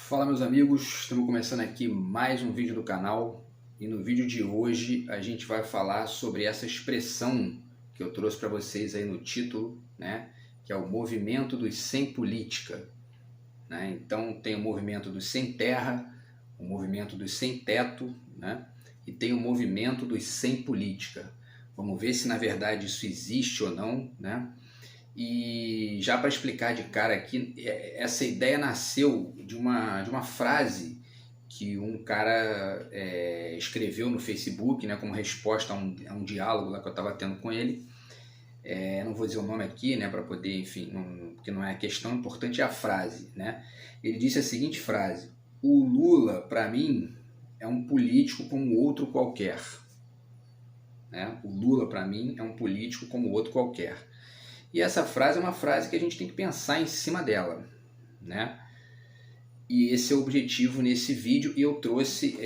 Fala meus amigos, estamos começando aqui mais um vídeo do canal e no vídeo de hoje a gente vai falar sobre essa expressão que eu trouxe para vocês aí no título, né? Que é o movimento dos sem política, né? Então tem o movimento dos sem terra, o movimento dos sem teto, né? E tem o movimento dos sem política. Vamos ver se na verdade isso existe ou não, né? E já para explicar de cara aqui, essa ideia nasceu de uma frase que um cara escreveu no Facebook, né, como resposta a um diálogo lá que eu estava tendo com ele. Não vou dizer o nome aqui, né, para poder, enfim, porque não é a questão, o importante é a frase, né? Ele disse a seguinte frase: o Lula, para mim, é um político como outro qualquer. Né? O Lula, para mim, é um político como outro qualquer. E essa frase é uma frase que a gente tem que pensar em cima dela, né? E esse é o objetivo nesse vídeo, e eu trouxe,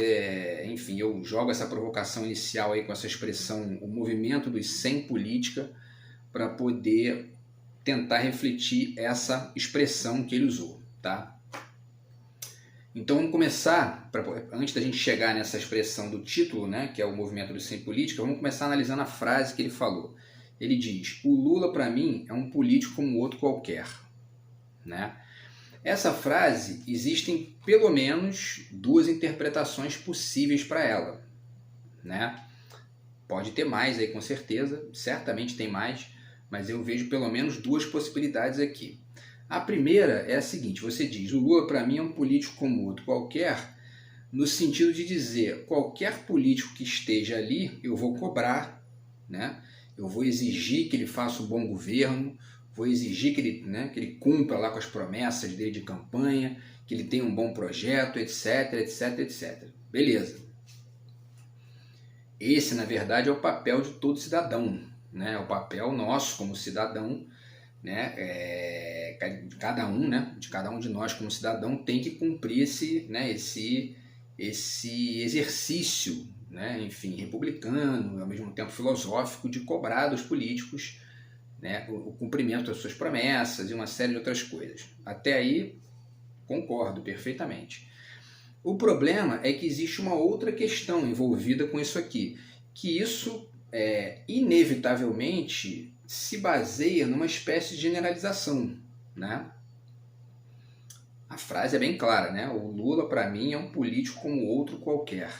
enfim, eu jogo essa provocação inicial aí com essa expressão, o movimento dos sem política, para poder tentar refletir essa expressão que ele usou, tá? Então vamos começar, antes da gente chegar nessa expressão do título, né, que é o movimento dos sem política, vamos começar analisando a frase que ele falou. Ele diz: o Lula, para mim, é um político como outro qualquer. Né? Essa frase, existem pelo menos duas interpretações possíveis para ela. Né? Pode ter mais aí, com certeza, certamente tem mais, mas eu vejo pelo menos duas possibilidades aqui. A primeira é a seguinte: você diz, o Lula, para mim, é um político como outro qualquer, no sentido de dizer, qualquer político que esteja ali, eu vou cobrar, né? Eu vou exigir que ele faça um bom governo, vou exigir que ele cumpra lá com as promessas dele de campanha, que ele tenha um bom projeto, etc, etc, etc. Beleza. Esse, na verdade, é o papel de todo cidadão, né? É o papel nosso como cidadão, né? De cada um de nós como cidadão tem que cumprir esse exercício, né, enfim, republicano, ao mesmo tempo filosófico, de cobrar dos políticos, né, o cumprimento das suas promessas e uma série de outras coisas. Até aí, concordo perfeitamente. O problema é que existe uma outra questão envolvida com isso aqui, que isso inevitavelmente se baseia numa espécie de generalização, né? A frase é bem clara, né? O Lula, para mim, é um político como outro qualquer.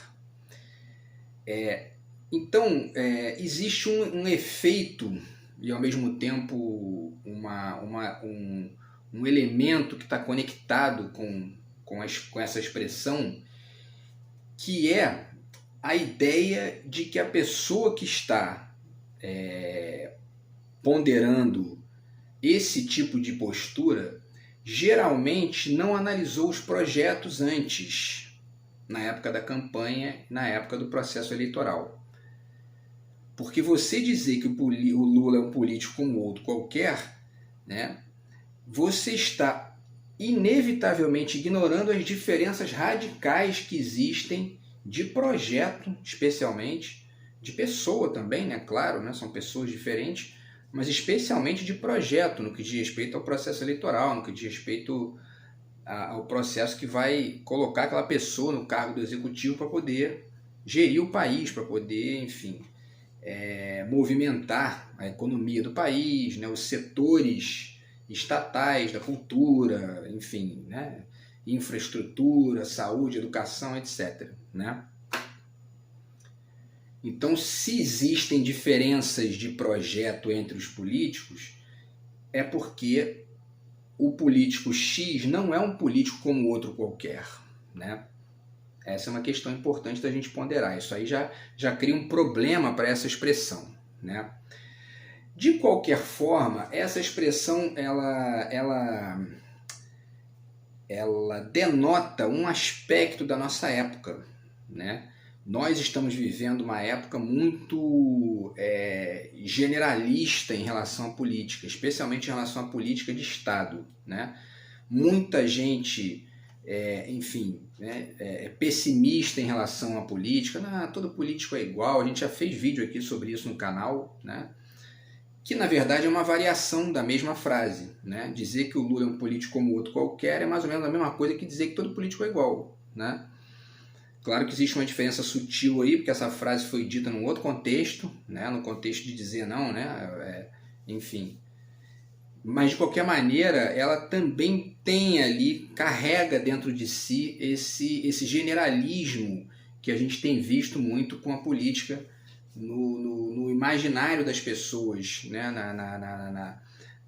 Então, existe um efeito e, ao mesmo tempo, um elemento que está conectado com essa expressão, que é a ideia de que a pessoa que está ponderando esse tipo de postura geralmente não analisou os projetos antes, na época da campanha, na época do processo eleitoral. Porque você dizer que o Lula é um político como outro qualquer, né, você está inevitavelmente ignorando as diferenças radicais que existem de projeto, especialmente, de pessoa também, né, claro, né, são pessoas diferentes, mas especialmente de projeto, no que diz respeito ao processo eleitoral, no que diz respeito ao processo que vai colocar aquela pessoa no cargo do executivo para poder gerir o país, para poder, enfim, movimentar a economia do país, né, os setores estatais da cultura, enfim, né, infraestrutura, saúde, educação, etc. Né? Então, se existem diferenças de projeto entre os políticos, é porque o político X não é um político como outro qualquer, né? Essa é uma questão importante da gente ponderar. Isso aí já cria um problema para essa expressão, né? De qualquer forma, essa expressão ela denota um aspecto da nossa época, né? Nós estamos vivendo uma época muito generalista em relação à política, especialmente em relação à política de Estado, né? Muita gente, enfim, pessimista em relação à política. Não, todo político é igual, a gente já fez vídeo aqui sobre isso no canal, né? que na verdade é uma variação da mesma frase, né? Dizer que o Lula é um político como outro qualquer é mais ou menos a mesma coisa que dizer que todo político é igual, né? Claro que existe uma diferença sutil aí, porque essa frase foi dita num outro contexto, né? No contexto de dizer não, né? Enfim. Mas de qualquer maneira, ela também tem ali, carrega dentro de si esse generalismo que a gente tem visto muito com a política no imaginário das pessoas, né?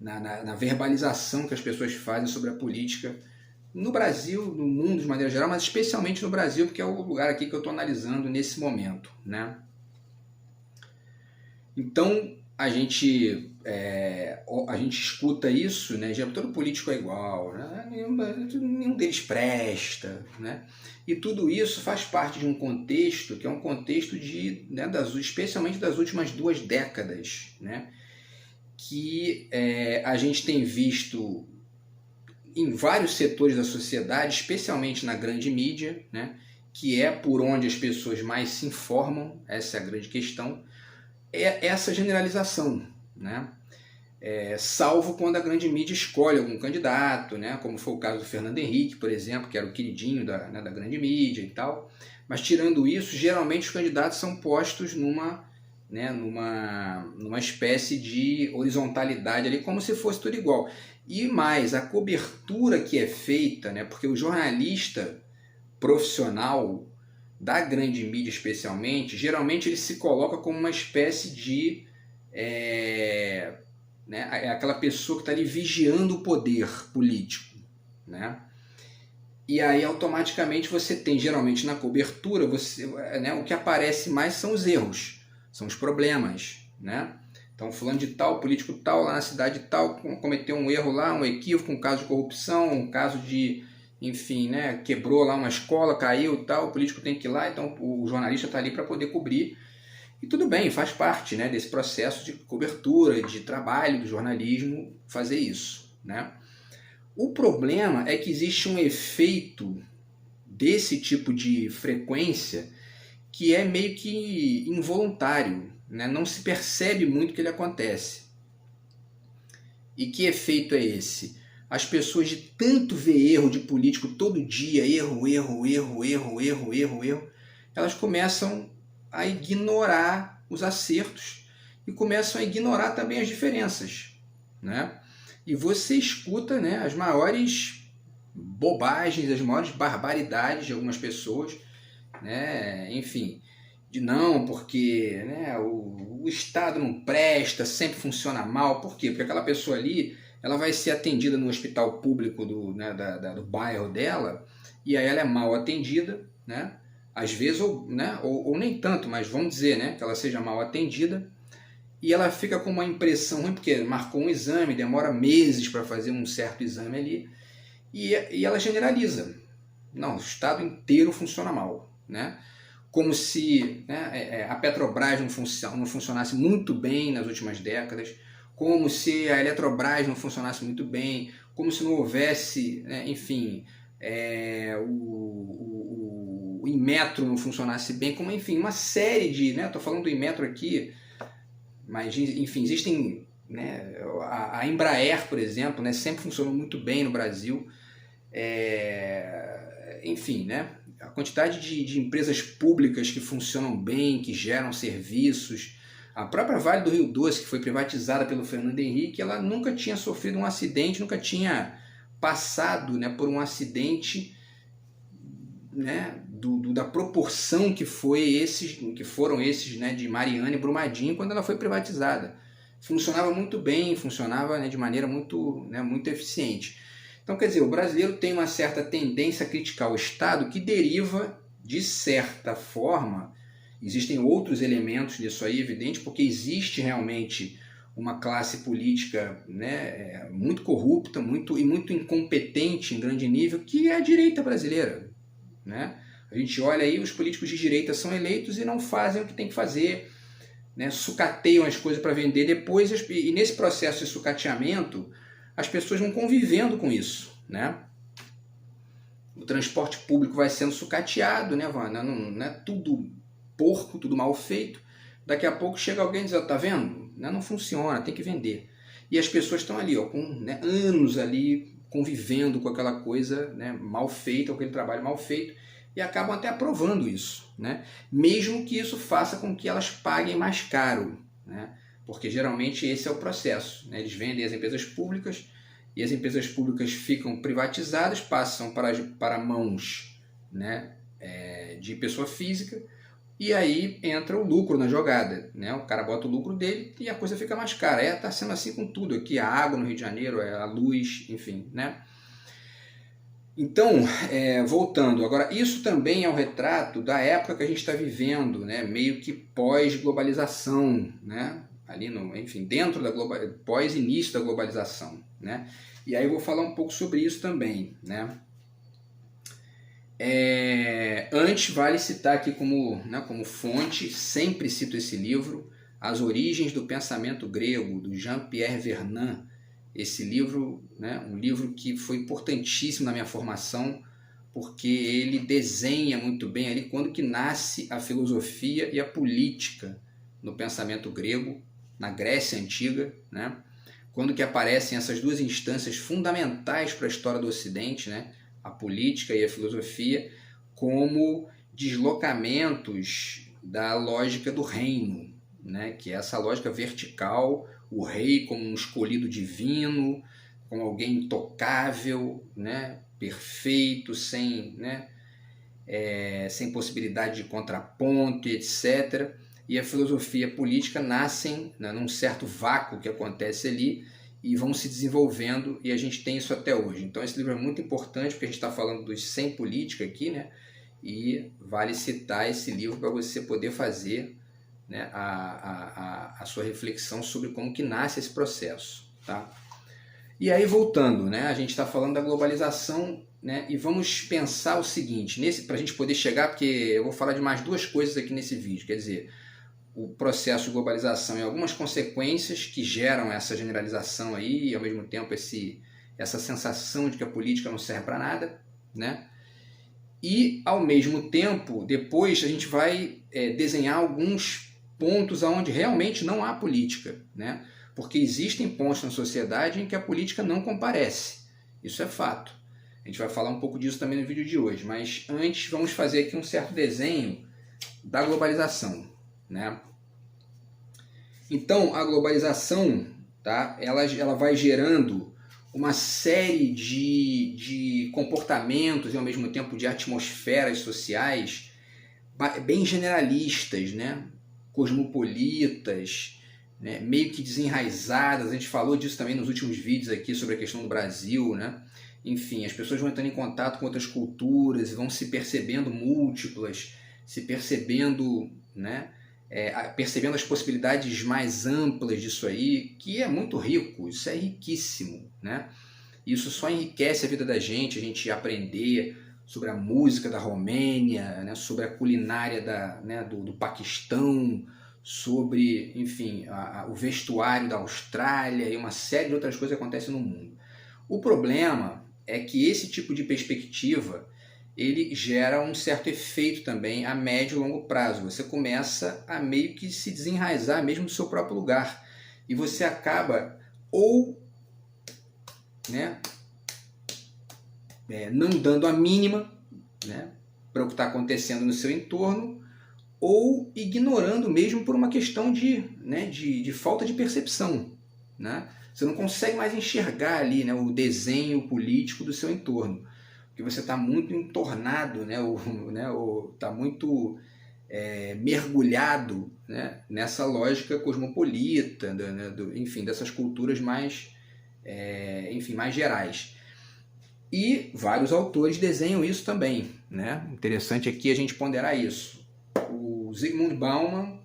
Na verbalização que as pessoas fazem sobre a política no Brasil, no mundo de maneira geral, mas especialmente no Brasil, porque é o lugar aqui que eu estou analisando nesse momento, né? Então, a gente escuta isso, né? Já todo político é igual, né? Nenhum deles presta, né? E tudo isso faz parte de um contexto que é um contexto né, especialmente das últimas 2 décadas, né? Que a gente tem visto em vários setores da sociedade, especialmente na grande mídia, né? Que é por onde as pessoas mais se informam, essa é a grande questão, é essa generalização, né? Salvo quando a grande mídia escolhe algum candidato, né? Como foi o caso do Fernando Henrique, por exemplo, que era o queridinho da grande mídia e tal. Mas tirando isso, geralmente os candidatos são postos numa espécie de horizontalidade ali, como se fosse tudo igual. E mais, a cobertura que é feita, né? Porque o jornalista profissional da grande mídia especialmente, geralmente ele se coloca como uma espécie de aquela pessoa que está ali vigiando o poder político, né? E aí automaticamente você tem, geralmente na cobertura, o que aparece mais são os erros, são os problemas, né? Então fulano de tal, político tal, lá na cidade tal, cometeu um erro lá, um equívoco, um caso de corrupção, um caso de, enfim, né, quebrou lá uma escola, caiu e tal, o político tem que ir lá, então o jornalista está ali para poder cobrir. E tudo bem, faz parte, né, desse processo de cobertura, de trabalho do jornalismo fazer isso, né? O problema é que existe um efeito desse tipo de frequência que é meio que involuntário, né? Não se percebe muito que ele acontece. E que efeito é esse? As pessoas de tanto ver erro de político todo dia, erro, elas começam a ignorar os acertos e começam a ignorar também as diferenças, né? E você escuta, né, as maiores bobagens, as maiores barbaridades de algumas pessoas, né? Enfim, de não, porque, né, o Estado não presta, sempre funciona mal. Por quê? Porque aquela pessoa ali, ela vai ser atendida no hospital público do bairro dela, e aí ela é mal atendida, né? Às vezes, ou nem tanto, mas vamos dizer, né, que ela seja mal atendida, e ela fica com uma impressão ruim, porque marcou um exame, demora meses para fazer um certo exame ali, e ela generaliza. Não, o Estado inteiro funciona mal, né? Como se, né, a Petrobras não funcionasse muito bem nas últimas décadas, como se a Eletrobras não funcionasse muito bem, como se não houvesse, né, enfim, o Inmetro não funcionasse bem, como, enfim, uma série de, né, estou falando do Inmetro aqui, mas, enfim, existem, né, a Embraer, por exemplo, né, sempre funcionou muito bem no Brasil, enfim, né, a quantidade de empresas públicas que funcionam bem, que geram serviços. A própria Vale do Rio Doce, que foi privatizada pelo Fernando Henrique, ela nunca tinha sofrido um acidente, nunca tinha passado, né, por um acidente, né, da proporção que foram esses, né, de Mariana e Brumadinho quando ela foi privatizada. Funcionava muito bem, funcionava, né, de maneira muito, né, muito eficiente. Então, quer dizer, o brasileiro tem uma certa tendência a criticar o Estado que deriva, de certa forma, existem outros elementos disso aí, evidente, porque existe realmente uma classe política, né, muito corrupta, muito incompetente em grande nível, que é a direita brasileira, né? A gente olha aí, os políticos de direita são eleitos e não fazem o que tem que fazer, né? Sucateiam as coisas para vender depois, e nesse processo de sucateamento, as pessoas vão convivendo com isso, né? O transporte público vai sendo sucateado, né? Não é tudo porco, tudo mal feito, Daqui a pouco chega alguém e diz, tá vendo? Não funciona, tem que vender. E as pessoas estão ali, ó, com, né, anos ali convivendo com aquela coisa, né, mal feita, com aquele trabalho mal feito, e acabam até aprovando isso, né? Mesmo que isso faça com que elas paguem mais caro, né? Porque geralmente esse é o processo, né? Eles vendem as empresas públicas e as empresas públicas ficam privatizadas, passam para mãos, né, de pessoa física, e aí entra o lucro na jogada, né? O cara bota o lucro dele e a coisa fica mais cara. Está sendo assim com tudo aqui, a água no Rio de Janeiro, a luz, enfim, né? Então, voltando, agora isso também é um retrato da época que a gente está vivendo, né? Meio que pós-globalização, né? Ali no, enfim, dentro da pós-início da globalização, né? E aí eu vou falar um pouco sobre isso também, né? Antes, vale citar aqui como fonte, sempre cito esse livro, As Origens do Pensamento Grego, do Jean-Pierre Vernant. Esse livro, né, um livro que foi importantíssimo na minha formação, porque ele desenha muito bem ali quando que nasce a filosofia e a política no pensamento grego, na Grécia Antiga, né? Quando que aparecem essas duas instâncias fundamentais para a história do Ocidente, né? A política e a filosofia, como deslocamentos da lógica do reino, né? Que é essa lógica vertical, o rei como um escolhido divino, como alguém intocável, né? Perfeito, sem, né? Sem possibilidade de contraponto, etc. E a filosofia e a política nascem, né, num certo vácuo que acontece ali, e vão se desenvolvendo, e a gente tem isso até hoje. Então esse livro é muito importante, porque a gente está falando dos sem política aqui, né? E vale citar esse livro para você poder fazer, né, a sua reflexão sobre como que nasce esse processo, tá? E aí, voltando, né, a gente está falando da globalização, né, e vamos pensar o seguinte, para a gente poder chegar, porque eu vou falar de mais duas coisas aqui nesse vídeo, quer dizer, o processo de globalização e algumas consequências que geram essa generalização aí, e ao mesmo tempo essa sensação de que a política não serve para nada, né? E ao mesmo tempo, depois a gente vai desenhar alguns pontos onde realmente não há política, né? Porque existem pontos na sociedade em que a política não comparece, isso é fato. A gente vai falar um pouco disso também no vídeo de hoje, mas antes vamos fazer aqui um certo desenho da globalização, né? Então, a globalização, tá? Ela vai gerando uma série de comportamentos e, ao mesmo tempo, de atmosferas sociais bem generalistas, né? Cosmopolitas, né? Meio que desenraizadas. A gente falou disso também nos últimos vídeos aqui sobre a questão do Brasil, né? Enfim, as pessoas vão entrando em contato com outras culturas e vão se percebendo múltiplas, se percebendo, né? Percebendo as possibilidades mais amplas disso aí, que é muito rico, isso é riquíssimo, né? Isso só enriquece a vida da gente, a gente aprender sobre a música da Romênia, né? Sobre a culinária do Paquistão, sobre, enfim, o vestuário da Austrália e uma série de outras coisas que acontecem no mundo. O problema é que esse tipo de perspectiva ele gera um certo efeito também a médio e longo prazo. Você começa a meio que se desenraizar mesmo do seu próprio lugar. E você acaba ou, né, não dando a mínima, né, para o que está acontecendo no seu entorno, ou ignorando mesmo por uma questão de falta de percepção, né? Você não consegue mais enxergar ali, né, o desenho político do seu entorno, porque você está muito entornado, né, está muito mergulhado, né, nessa lógica cosmopolita, né, enfim, dessas culturas mais, mais gerais. E vários autores desenham isso também, né? Interessante aqui a gente ponderar isso. O Zygmunt Bauman,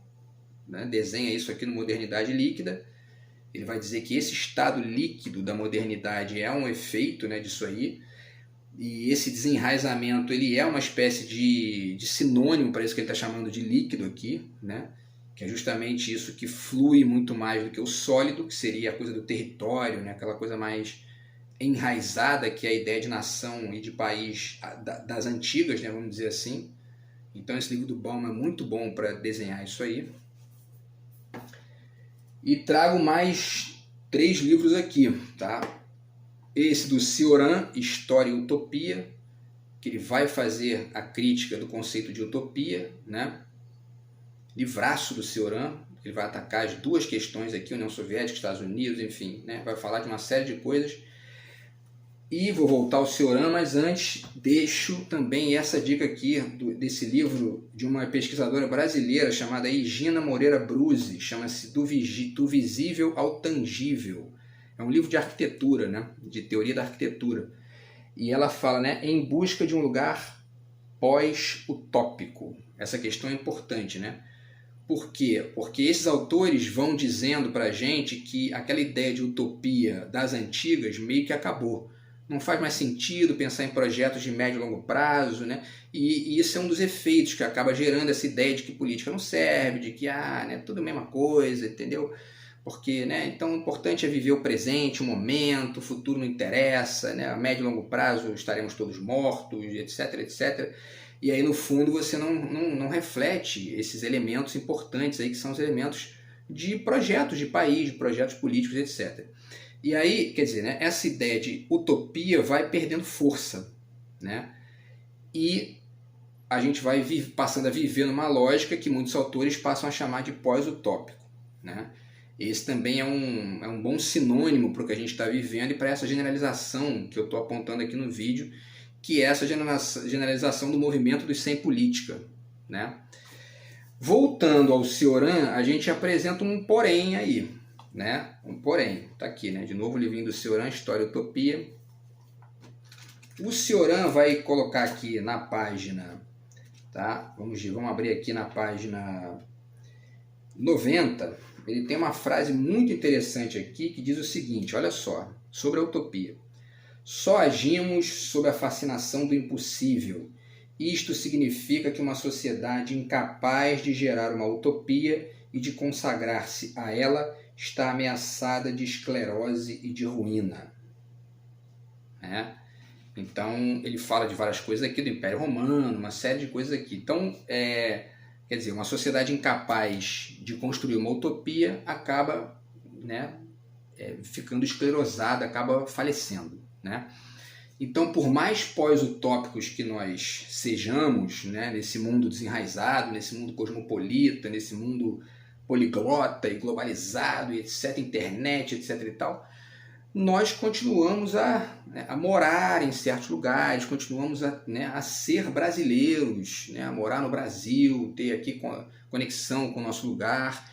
né, desenha isso aqui no Modernidade Líquida. Ele vai dizer que esse estado líquido da modernidade é um efeito, né, disso aí. E esse desenraizamento ele é uma espécie de sinônimo para isso que ele está chamando de líquido aqui, né? Que é justamente isso que flui muito mais do que o sólido, que seria a coisa do território, né? Aquela coisa mais enraizada, que é a ideia de nação e de país das antigas, né? Vamos dizer assim. Então esse livro do Bauman é muito bom para desenhar isso aí. E trago mais 3 livros aqui, tá? Esse do Cioran, História e Utopia, que ele vai fazer a crítica do conceito de utopia, né? Livraço do Cioran, ele vai atacar as 2 questões aqui, União Soviética, Estados Unidos, enfim, né? Vai falar de uma série de coisas. E vou voltar ao Cioran, mas antes deixo também essa dica aqui desse livro de uma pesquisadora brasileira chamada Egina Moreira Bruzzi, chama-se Do Visível ao Tangível. É um livro de arquitetura, né? De teoria da arquitetura. E ela fala, né, em busca de um lugar pós-utópico. Essa questão é importante, né? Por quê? Porque esses autores vão dizendo para a gente que aquela ideia de utopia das antigas meio que acabou. Não faz mais sentido pensar em projetos de médio e longo prazo, né? E isso é um dos efeitos que acaba gerando essa ideia de que política não serve, de que né, tudo a mesma coisa, entendeu? Porque, né, então o importante é viver o presente, o momento, o futuro não interessa, né? A médio e longo prazo estaremos todos mortos, etc, etc. E aí, no fundo, você não reflete esses elementos importantes aí, que são os elementos de projetos de país, de projetos políticos, etc. E aí, quer dizer, né, essa ideia de utopia vai perdendo força, né? E a gente vai passando a viver numa lógica que muitos autores passam a chamar de pós-utópico, né? Esse também é um bom sinônimo para o que a gente está vivendo e para essa generalização que eu estou apontando aqui no vídeo, que é essa generalização do movimento dos sem política, né? Voltando ao Cioran, a gente apresenta um porém aí, né? Um porém, tá aqui, né? De novo o livrinho do Cioran, História e Utopia. O Cioran vai colocar aqui na página, tá? Vamos abrir aqui na página 90. Ele tem uma frase muito interessante aqui que diz o seguinte, olha só, sobre a utopia. Só agimos sob a fascinação do impossível. Isto significa que uma sociedade incapaz de gerar uma utopia e de consagrar-se a ela está ameaçada de esclerose e de ruína. Né? Então, ele fala de várias coisas aqui do Império Romano, uma série de coisas aqui. Então, quer dizer, uma sociedade incapaz de construir uma utopia acaba, né, ficando esclerosada, acaba falecendo. Né? Então, por mais pós-utópicos que nós sejamos, né, nesse mundo desenraizado, nesse mundo cosmopolita, nesse mundo poliglota e globalizado, e etc., internet, etc. e tal, nós continuamos a morar em certos lugares, continuamos a ser brasileiros, né, a morar no Brasil, ter aqui conexão com o nosso lugar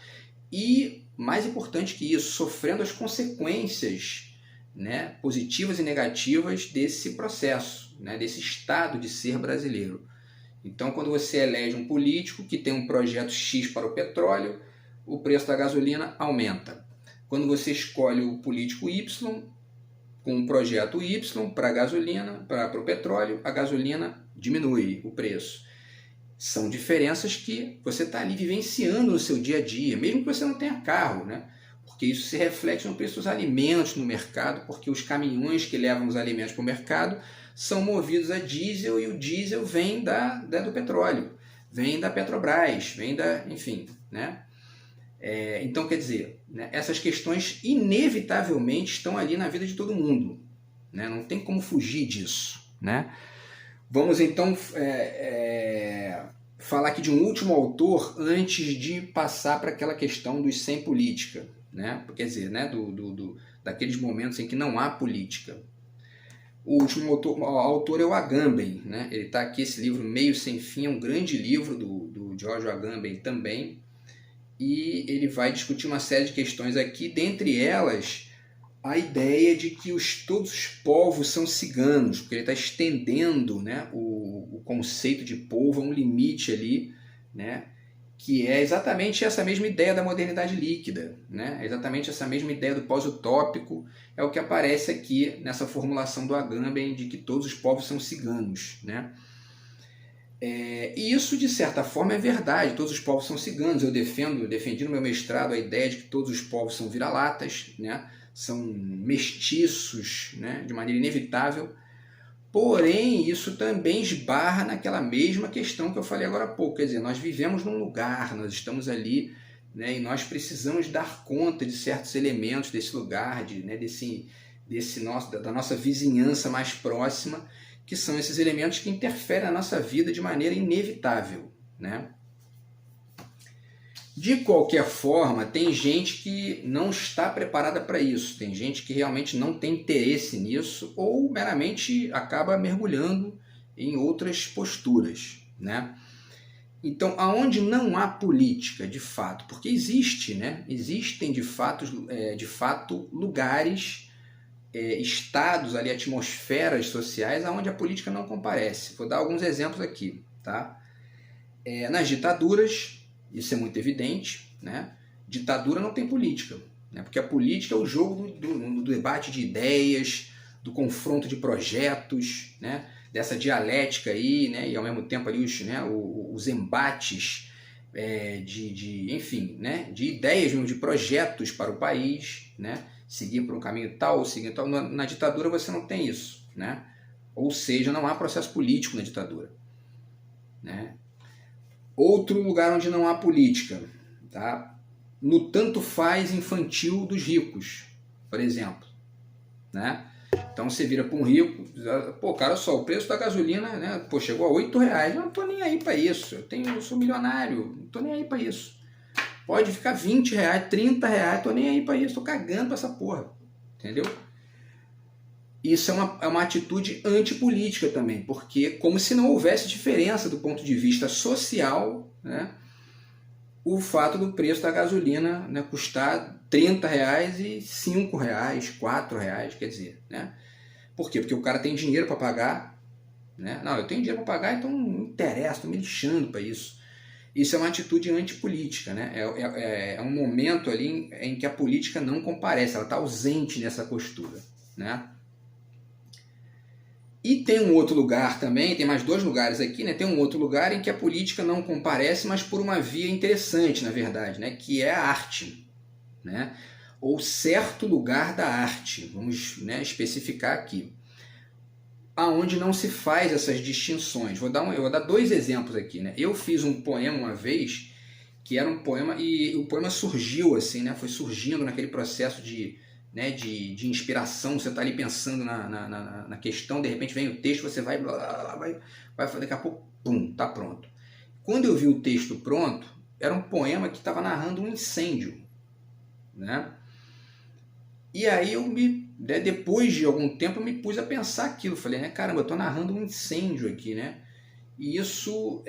e, mais importante que isso, sofrendo as consequências, né, positivas e negativas desse processo, né, desse estado de ser brasileiro. Então, quando você elege um político que tem um projeto X para o petróleo, o preço da gasolina aumenta. Quando você escolhe o político Y, com um projeto Y para a gasolina, para o petróleo, a gasolina diminui o preço. São diferenças que você está ali vivenciando no seu dia a dia, mesmo que você não tenha carro, né? Porque isso se reflete no preço dos alimentos no mercado, porque os caminhões que levam os alimentos para o mercado são movidos a diesel e o diesel vem do petróleo, vem da Petrobras, vem enfim, né? Então, quer dizer, né, essas questões inevitavelmente estão ali na vida de todo mundo, né? Não tem como fugir disso, né? Vamos então falar aqui de um último autor antes de passar para aquela questão dos sem política, né? Quer dizer, né, daqueles momentos em que não há política. O último autor é o Agamben, né? Ele está aqui, esse livro Meio Sem Fim, é um grande livro do Giorgio Agamben também, e ele vai discutir uma série de questões aqui, dentre elas a ideia de que todos os povos são ciganos, porque ele está estendendo, né, o conceito de povo a um limite ali, né, que é exatamente essa mesma ideia da modernidade líquida, né, é exatamente essa mesma ideia do pós-utópico, é o que aparece aqui nessa formulação do Agamben de que todos os povos são ciganos, né. E isso, de certa forma, é verdade, todos os povos são ciganos. Eu defendi no meu mestrado a ideia de que todos os povos são vira-latas, né? São mestiços, né? De maneira inevitável. Porém, isso também esbarra naquela mesma questão que eu falei agora há pouco. Quer dizer, nós vivemos num lugar, nós estamos ali, né? E nós precisamos dar conta de certos elementos desse lugar, né? Da nossa vizinhança mais próxima, que são esses elementos que interferem na nossa vida de maneira inevitável, né? De qualquer forma, tem gente que não está preparada para isso, tem gente que realmente não tem interesse nisso ou meramente acaba mergulhando em outras posturas, né? Então, aonde não há política, de fato, porque existe, né? Existem de fato lugares, estados ali, atmosferas sociais onde a política não comparece. Vou dar alguns exemplos aqui, tá? Nas ditaduras, isso é muito evidente, né? Ditadura não tem política, né? Porque a política é o jogo do debate de ideias, do confronto de projetos, né? Dessa dialética aí, né? E ao mesmo tempo ali os embates enfim, né? De ideias mesmo, de projetos para o país, né? Seguir por um caminho tal ou seguir tal. Na ditadura você não tem isso, né? Ou seja, não há processo político na ditadura, né? Outro lugar onde não há política, tá? No tanto faz infantil dos ricos, por exemplo, né? Então você vira para um rico, pô, cara, só o preço da gasolina, né? Pô, chegou a R$8, eu não tô nem aí para isso. Eu sou milionário, não tô nem aí para isso. Pode ficar R$20, R$30, tô nem aí para isso, tô cagando para essa porra, entendeu? Isso é uma atitude antipolítica também, porque como se não houvesse diferença do ponto de vista social, né, o fato do preço da gasolina, né, custar R$30 e R$5, R$4, quer dizer, né? Por quê? Porque o cara tem dinheiro para pagar, né? Não, eu tenho dinheiro para pagar, então não me interessa, estou me lixando para isso. Isso é uma atitude antipolítica, né? É um momento ali em que a política não comparece, ela está ausente nessa postura, né? E tem um outro lugar também, tem mais dois lugares aqui, né? Tem um outro lugar em que a política não comparece, mas por uma via interessante, na verdade, né? Que é a arte, né? Ou certo lugar da arte, vamos, né, especificar aqui, aonde não se faz essas distinções. Eu vou dar dois exemplos aqui, né? Eu fiz um poema uma vez, que era um poema, e o poema surgiu assim, né? Foi surgindo naquele processo de inspiração, você está ali pensando na questão, de repente vem o texto, você vai daqui a pouco, pum, tá pronto. Quando eu vi o texto pronto, era um poema que estava narrando um incêndio, né? E aí depois de algum tempo, eu me pus a pensar aquilo, falei, né, caramba, eu estou narrando um incêndio aqui, né? E isso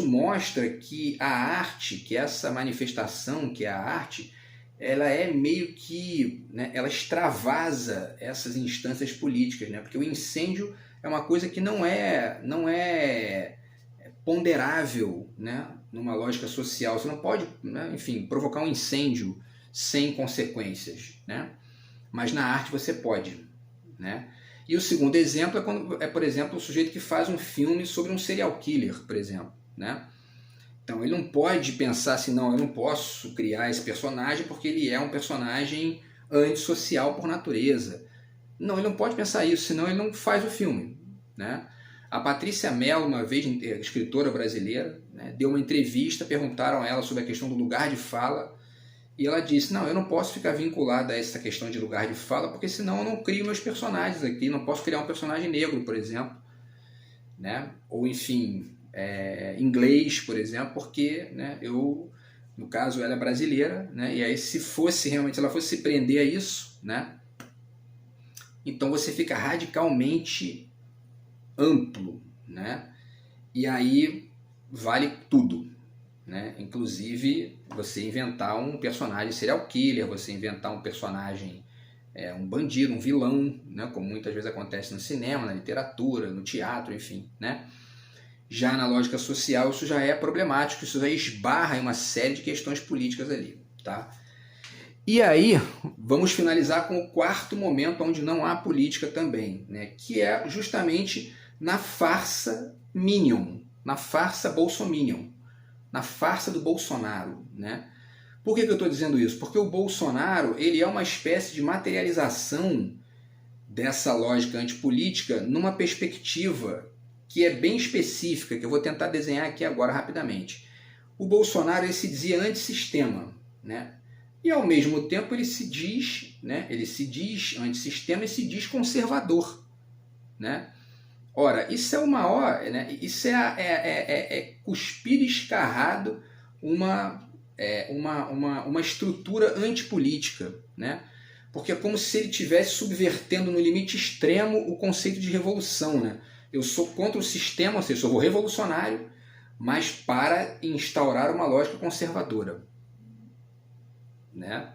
mostra que a arte, que essa manifestação, que é a arte, ela é meio que, né, ela extravasa essas instâncias políticas, né? Porque o incêndio é uma coisa que não é ponderável, né, numa lógica social. Você não pode, né, enfim, provocar um incêndio sem consequências, né? Mas na arte você pode, né? E o segundo exemplo por exemplo, o sujeito que faz um filme sobre um serial killer, por exemplo, né? Então ele não pode pensar assim, não, eu não posso criar esse personagem porque ele é um personagem antissocial por natureza. Não, ele não pode pensar isso, senão ele não faz o filme, né? A Patrícia Mello, uma vez, escritora brasileira, né, deu uma entrevista, perguntaram a ela sobre a questão do lugar de fala, e ela disse, não, eu não posso ficar vinculada a essa questão de lugar de fala, porque senão eu não crio meus personagens aqui, não posso criar um personagem negro, por exemplo, né? Ou enfim, inglês, por exemplo, porque, né, no caso, ela é brasileira, né? E aí se ela fosse se prender a isso, né? Então você fica radicalmente amplo, né? E aí vale tudo, né? Inclusive você inventar um personagem serial killer, você inventar um personagem, um bandido, um vilão, né? Como muitas vezes acontece no cinema, na literatura, no teatro, enfim, né? Já na lógica social isso já é problemático, isso já esbarra em uma série de questões políticas ali, tá? E aí, vamos finalizar com o quarto momento onde não há política também, né? Que é justamente na farsa Minion, na farsa Bolsominion, na farsa do Bolsonaro, né? Por que eu estou dizendo isso? Porque o Bolsonaro ele é uma espécie de materialização dessa lógica antipolítica numa perspectiva que é bem específica, que eu vou tentar desenhar aqui agora rapidamente. O Bolsonaro ele se dizia antissistema, né? E ao mesmo tempo ele se diz, né? Ele se diz antissistema e se diz conservador, né? Ora, isso é o maior, né? Isso é cuspir escarrado uma estrutura antipolítica, né? Porque é como se ele estivesse subvertendo no limite extremo o conceito de revolução, né? Eu sou contra o sistema, ou seja, sou revolucionário, mas para instaurar uma lógica conservadora, né?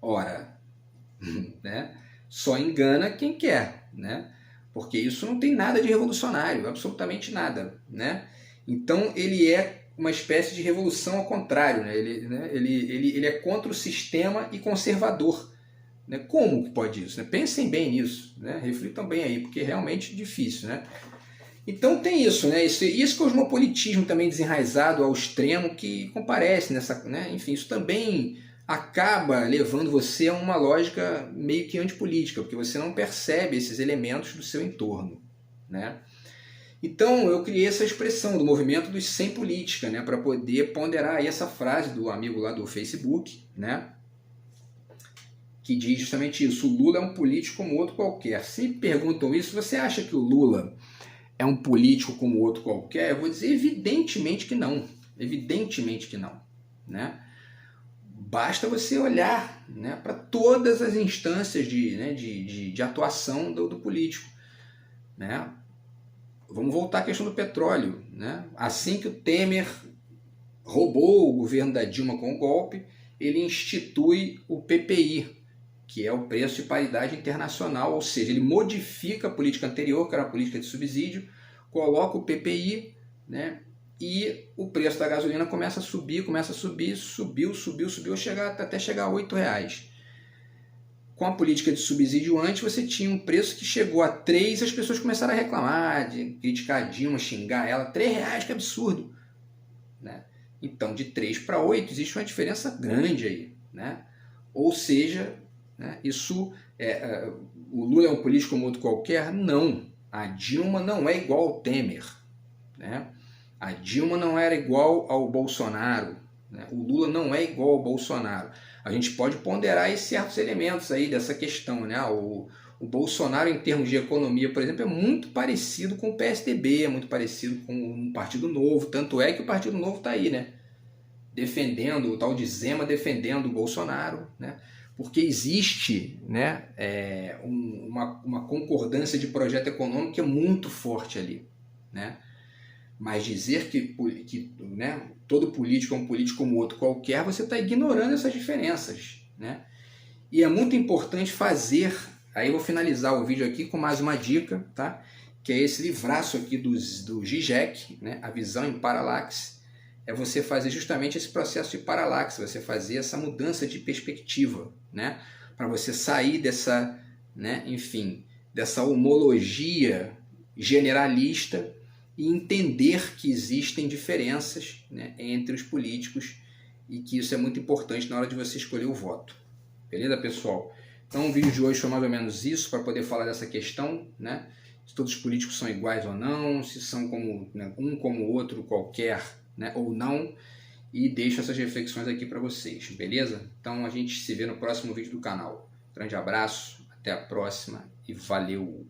Ora, né? Só engana quem quer, né? Porque isso não tem nada de revolucionário, absolutamente nada, né? Então ele é uma espécie de revolução ao contrário, né? Ele é contra o sistema e conservador, né? Como que pode isso? Né? Pensem bem nisso, né? Reflitam bem aí, porque é realmente difícil, né? Então tem isso, né? Esse cosmopolitismo também desenraizado ao extremo que comparece nessa, né? Enfim, isso também acaba levando você a uma lógica meio que antipolítica, porque você não percebe esses elementos do seu entorno, né? Então eu criei essa expressão do movimento dos sem política, né? Para poder ponderar aí essa frase do amigo lá do Facebook, né? Que diz justamente isso: o Lula é um político como outro qualquer. Se me perguntam isso, você acha que o Lula é um político como outro qualquer? Eu vou dizer evidentemente que não. Evidentemente que não, né? Basta você olhar, né, para todas as instâncias de atuação do político, né? Vamos voltar à questão do petróleo, né? Assim que o Temer roubou o governo da Dilma com o golpe, ele institui o PPI, que é o preço de paridade internacional, ou seja, ele modifica a política anterior, que era a política de subsídio, coloca o PPI, né? E o preço da gasolina começa a subir, subiu, até chegar a R$8. Com a política de subsídio antes, você tinha um preço que chegou a 3, as pessoas começaram a reclamar, de criticar a Dilma, xingar ela, R$3, que absurdo, né? Então, de 3 para 8, existe uma diferença grande aí, né? Ou seja, né, o Lula é um político como outro qualquer? Não. A Dilma não é igual ao Temer, né? A Dilma não era igual ao Bolsonaro, né? O Lula não é igual ao Bolsonaro. A gente pode ponderar aí certos elementos aí dessa questão, né? O Bolsonaro, em termos de economia, por exemplo, é muito parecido com o PSDB, é muito parecido com o Partido Novo, tanto é que o Partido Novo está aí, né? Defendendo, o tal de Zema defendendo o Bolsonaro, né? Porque existe, né, uma concordância de projeto econômico que é muito forte ali, né? Mas dizer que né, todo político é um político como outro qualquer, você está ignorando essas diferenças, né? E é muito importante fazer, aí eu vou finalizar o vídeo aqui com mais uma dica, tá? Que é esse livraço aqui do Zizek, né? A Visão em Paralaxe. É você fazer justamente esse processo de paralaxe, você fazer essa mudança de perspectiva, né? Para você sair dessa, né, enfim, dessa homologia generalista e entender que existem diferenças, né, entre os políticos e que isso é muito importante na hora de você escolher o voto. Beleza, pessoal? Então o vídeo de hoje foi mais ou menos isso, para poder falar dessa questão, né? Se todos os políticos são iguais ou não, se são como, né, um como o outro qualquer, né, ou não, e deixo essas reflexões aqui para vocês, beleza? Então a gente se vê no próximo vídeo do canal. Grande abraço, até a próxima e valeu!